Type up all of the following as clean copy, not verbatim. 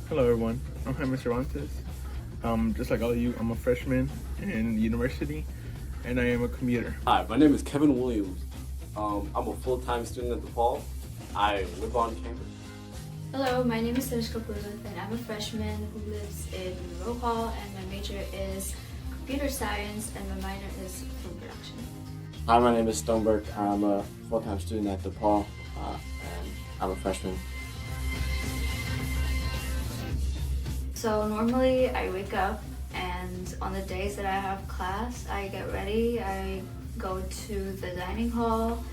Hello everyone, I'm Jaime Cervantes. Just like all of you, I'm a freshman in university and I am a commuter. Hi, my name is Kevin Williams. I'm a full-time student at DePaul. I live on campus. Hello, my name is Serge Kapulov and I'm a freshman who lives in DePaul and my major is computer science and my minor is film production. Hi, my name is Stoneberg. I'm a full-time student at DePaul and I'm a freshman. So normally I wake up and on the days that I have class, I get ready, I go to the dining hall,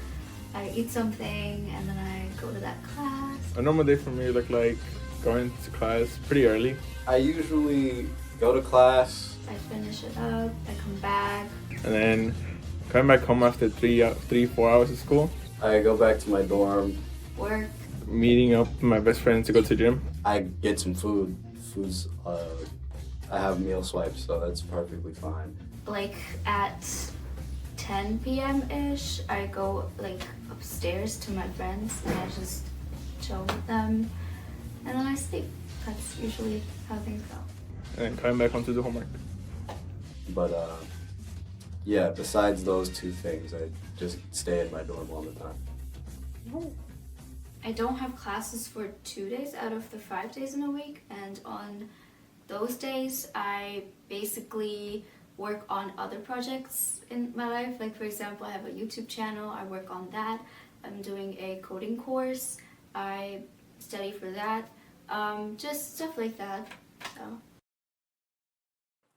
I eat something, and then I go to that class. A normal day for me look like going to class pretty early. I usually go to class. I finish it up, I come back. And then coming back home after 4 hours of school. I go back to my dorm. Work. Meeting up with my best friends to go to the gym. I get some food. I have meal swipes, so that's perfectly fine. Like at 10 p.m.-ish, I go like upstairs to my friends and I just chill with them and then I sleep. That's usually how things go. And then coming back home to do homework. But yeah, besides those two things, I just stay at my dorm all the time. I don't have classes for 2 days out of the 5 days in a week, and on those days I basically work on other projects in my life. Like for example, I have a YouTube channel, I work on that. I'm doing a coding course, I study for that, just stuff like that.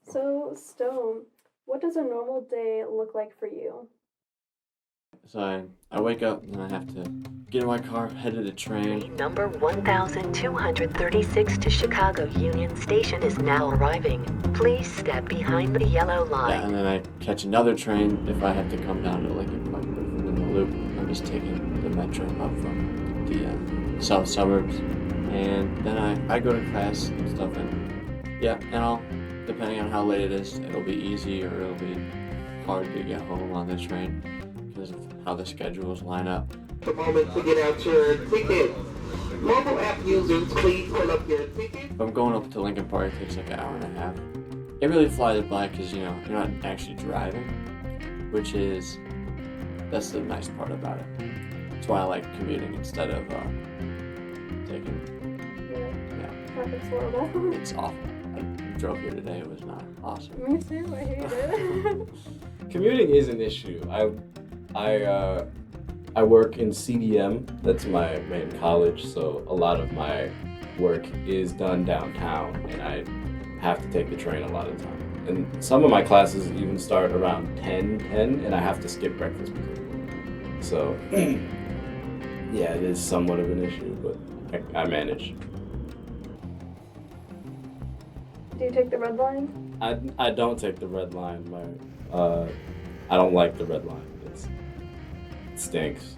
So, Stone, what does a normal day look like for you? So I wake up and I have to get in my car, head to the train. Number 1236 to Chicago Union Station is now arriving. Please step behind the yellow line. Yeah, and then I catch another train if I have to come down to Lincoln Park. But if I'm in the loop, I'm just taking the metro up from the south suburbs. And then I go to class and stuff. And yeah, and depending on how late it is, it'll be easy or it'll be hard to get home on the train because of how the schedules line up. The moment to get out your ticket. Mobile app users, please pull up your ticket. If I'm going up to Lincoln Park, it takes like an hour and a half. It really flies by because, you know, you're not actually driving, that's the nice part about it. That's why I like commuting instead of taking, Yeah, traffic's horrible. it's awful. I drove here today, it was not awesome. Me too, I hate it. Commuting is an issue. I work in CDM, that's my main college, so a lot of my work is done downtown and I have to take the train a lot of the time. And some of my classes even start around 10 and I have to skip breakfast because of it. So yeah, it is somewhat of an issue, but I manage. Do you take the red line? I don't take the red line. I don't like the red line. It stinks.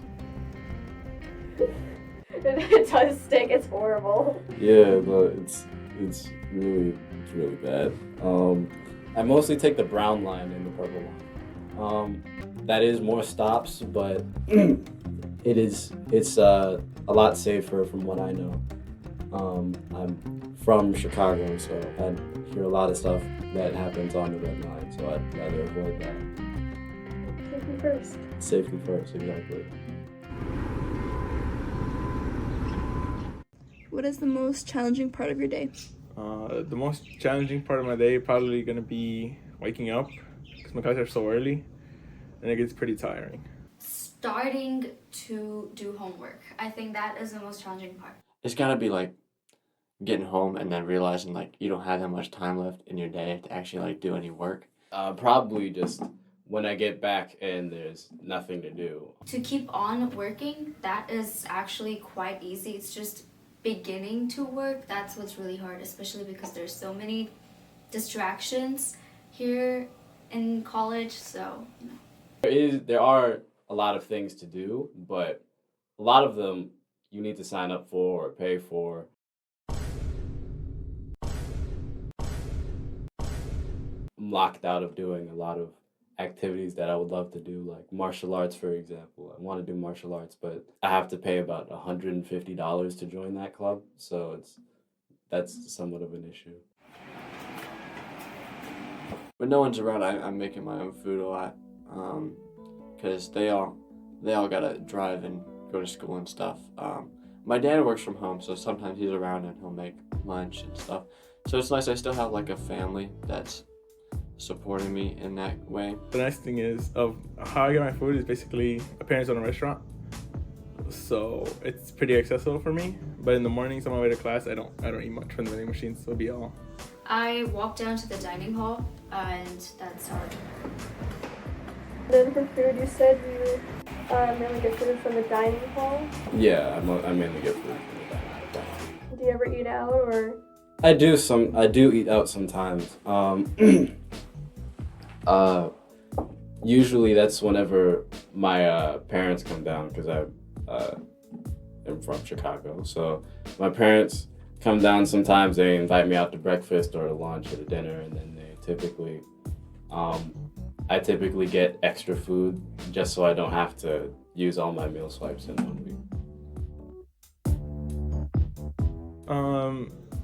It does stink, it's horrible. Yeah, but it's really bad. I mostly take the brown line and the purple line. That is more stops, but it's a lot safer from what I know. I'm from Chicago, so I hear a lot of stuff that happens on the red line, so I'd rather avoid that. Safety first. Safety first, exactly. What is the most challenging part of your day? The most challenging part of my day probably gonna be waking up because my classes are so early and it gets pretty tiring. Starting to do homework. I think that is the most challenging part. It's gotta be like getting home and then realizing like you don't have that much time left in your day to actually like do any work. Probably just when I get back and there's nothing to do. To keep on working, that is actually quite easy. It's just beginning to work. That's what's really hard, especially because there's so many distractions here in college, so, you know. There are a lot of things to do, but a lot of them you need to sign up for or pay for. I'm locked out of doing a lot of activities that I would love to do, like martial arts, for example. I want to do martial arts, but I have to pay about $150 to join that club, so that's somewhat of an issue. When no one's around, I'm making my own food a lot, because they all gotta drive and go to school and stuff. My dad works from home, so sometimes he's around and he'll make lunch and stuff. So it's nice. I still have like a family that's supporting me in that way. The nice thing is of how I get my food is basically my parents own a restaurant, so it's pretty accessible for me. But in the mornings on my way to class, I don't eat much from the vending machines, so it'll be all. I walk down to the dining hall, and that's how. Then for food, you said you mainly get food from the dining hall. Yeah, I mainly get food from the dining. Do you ever eat out or? I do eat out sometimes. Usually that's whenever my parents come down, because I am from Chicago. So my parents come down sometimes. They invite me out to breakfast or to lunch or to dinner, and then they typically, I typically get extra food just so I don't have to use all my meal swipes in 1 week.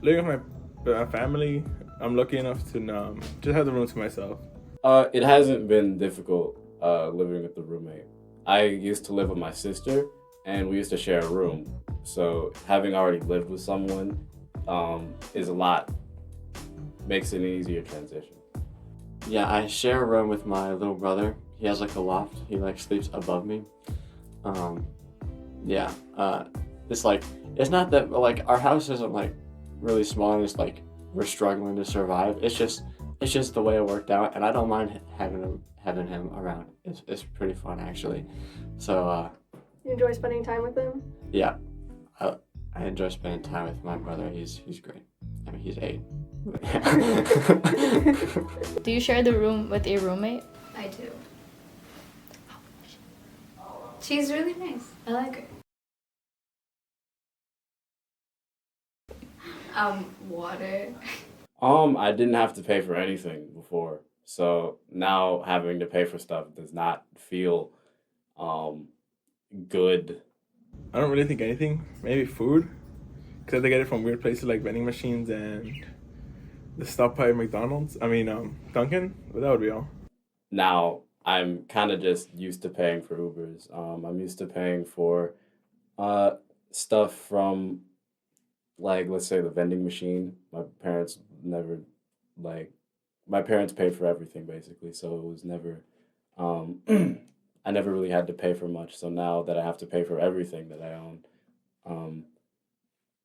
Living with my family, I'm lucky enough to just have the room to myself. It hasn't been difficult living with the roommate. I used to live with my sister, and we used to share a room. So having already lived with someone makes it an easier transition. Yeah, I share a room with my little brother. He has like a loft. He like sleeps above me. It's like, it's not that like our house isn't like really small and it's like we're struggling to survive. It's just the way it worked out, and I don't mind having him around. It's pretty fun actually. So You enjoy spending time with him? yeah, I enjoy spending time with my brother. He's great. I mean, he's 8. Do you share the room with a roommate? I do. She's really nice. I like her. Water. I didn't have to pay for anything before, so now having to pay for stuff does not feel good. I don't really think anything. Maybe food, because I have to get it from weird places like vending machines and the stop by McDonald's. Dunkin'. But that would be all. Now I'm kind of just used to paying for Ubers. I'm used to paying for stuff from, like, let's say the vending machine. My parents paid for everything basically, so it was never, I never really had to pay for much. So now that I have to pay for everything that I own,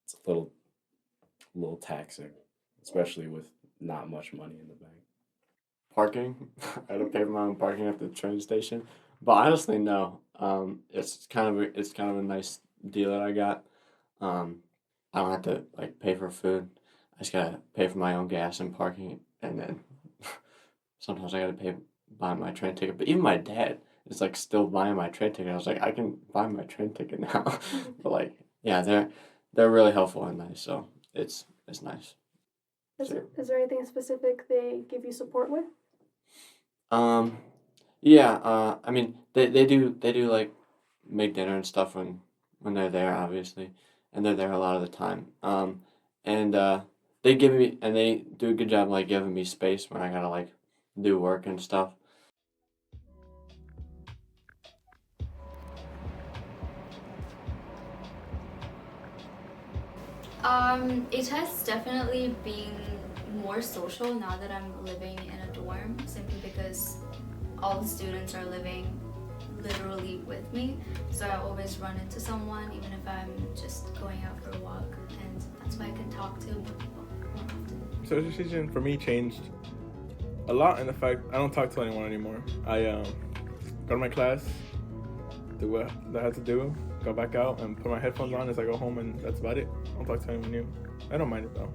it's a little taxing, especially with not much money in the bank. Parking. I don't pay for my own parking at the train station, but honestly, no. It's kind of a nice deal that I got. I don't have to like pay for food. I just gotta pay for my own gas and parking, and then sometimes I gotta buy my train ticket. But even my dad is like still buying my train ticket. I was like, I can buy my train ticket now. But like, yeah, they're really helpful and nice. So it's nice. Is there anything specific they give you support with? Yeah. I mean, they do like make dinner and stuff when they're there, obviously, and they're there a lot of the time. And they do a good job like giving me space when I gotta like do work and stuff. It has definitely been more social now that I'm living in a dorm, simply because all the students are living literally with me, so I always run into someone, even if I'm just going out for a walk, and that's why I can talk to more people more often. Socialization for me changed a lot in the fact I don't talk to anyone anymore. I go to my class, do what I had to do, go back out and put my headphones on as I go home, and that's about it. I don't talk to anyone new. I don't mind it though.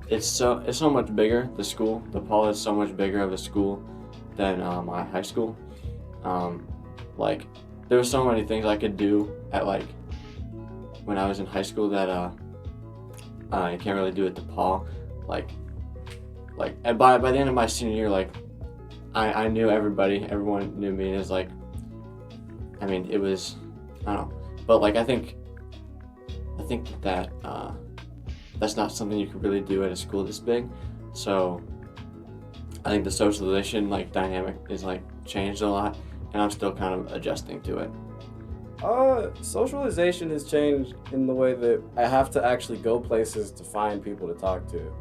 It's so much bigger, the school. DePaul is so much bigger of a school than my high school. Like, there were so many things I could do at like when I was in high school that I can't really do at DePaul. And by the end of my senior year, like I knew everybody, everyone knew me. It was like, I mean, it was, I don't know, but like I think that that's not something you can really do at a school this big. So I think the socialization like dynamic is like changed a lot, and I'm still kind of adjusting to it. Socialization has changed in the way that I have to actually go places to find people to talk to.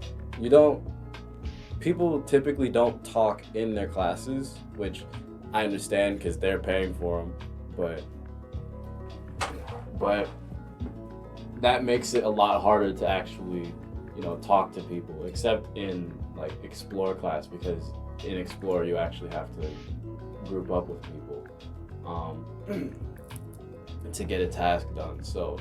People typically don't talk in their classes, which I understand because they're paying for them, but that makes it a lot harder to actually, talk to people, except in like Explore class, because in Explore you actually have to group up with people to get a task done. So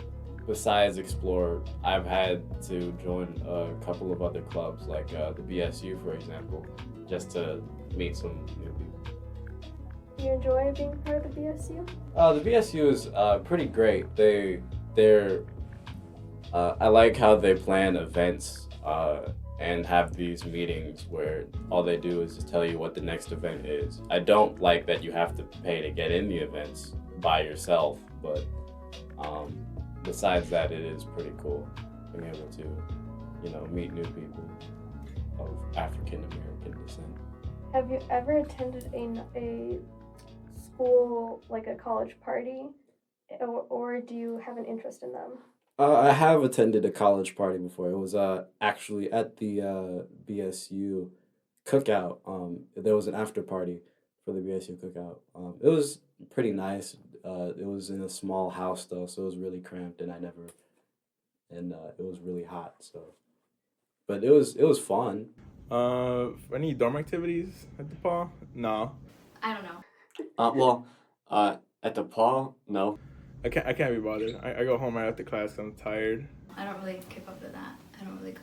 besides Explore, I've had to join a couple of other clubs, like the BSU, for example, just to meet some new people. Do you enjoy being part of the BSU? The BSU is pretty great. I like how they plan events and have these meetings where all they do is just tell you what the next event is. I don't like that you have to pay to get in the events by yourself, but besides that, it is pretty cool being able to, meet new people of African American descent. Have you ever attended a school, like a college party, or do you have an interest in them? I have attended a college party before. It was actually at the BSU cookout. There was an after party for the BSU cookout. It was pretty nice. It was in a small house though, so it was really cramped, and it was really hot. So, but it was fun. Any dorm activities at DePaul? No. I don't know. At DePaul, no. I can't be bothered. I go home right after class 'cause I'm tired. I don't really keep up with that. I don't really go.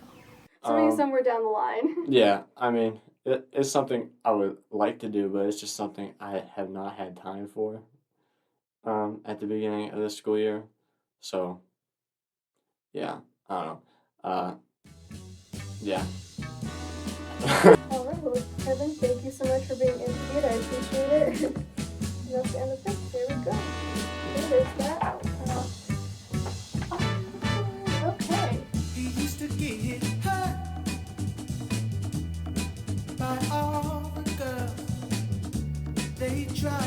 So maybe somewhere down the line. Yeah, I mean, it's something I would like to do, but it's just something I have not had time for at the beginning of the school year. So, yeah, I don't know. Yeah. All right, well, Kevin, thank you so much for being interviewed. I appreciate it. And that's the end of it. There we go. Okay, there's that. Okay. He used to get hurt by all the girls. They try